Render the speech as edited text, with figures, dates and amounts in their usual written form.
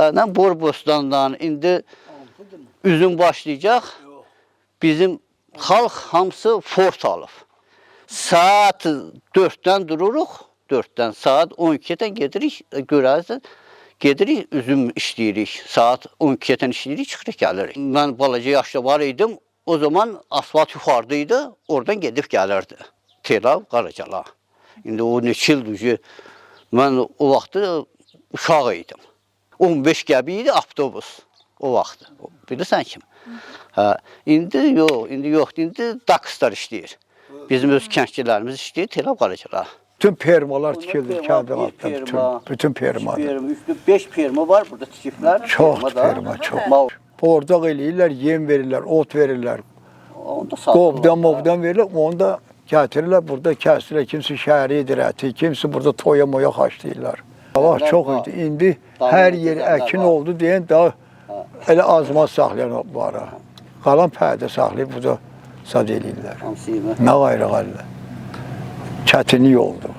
Hərdən Borbostandan indi üzüm başlayacaq. Bizim xalq hamısı fort alıb. Saat 4-dən dururuq, 4-dən saat 12-dən gedirik, görərsiniz. Gedirik, üzüm işləyirik. Saat 12-dən işləyirik, çıxırıq, gəlirik. Mən balaca yaşda var idim. O zaman asfalt yuxarıdaydı, oradan gedib gəlirdi. Telav, Qaracala. İndi o neçə ildir ki, mən o vaxtı uşaq idim. 15 qəbi idi avtobus o vaxtı. Bilirsən kim? Hə, indi yoxdur, indi dakslar işləyir. Bizim öz kəndçilərimiz işləyir, Telav, Qaracala. Bütün permalar tikildi Kağdağatda, bütün permalar. 5 perma var burada tikiblər. Çox perma, çox. Bordaq eləyirlər, yem verirlər, ot verirlər. Qobdan verirlər, onu da gətirirlər, burada kəsirlər. Kimisi şəhəri edir əti, kimisi burada toya-moya xaçlayırlar. Hava çox idi. İndi hər yer əkin oldu deyən daha elə azmaz saxlayan var. Qalan pərdə saxlayıb burada sad eləyirlər. Nə qayrı qalırlar. Çətinlik oldu.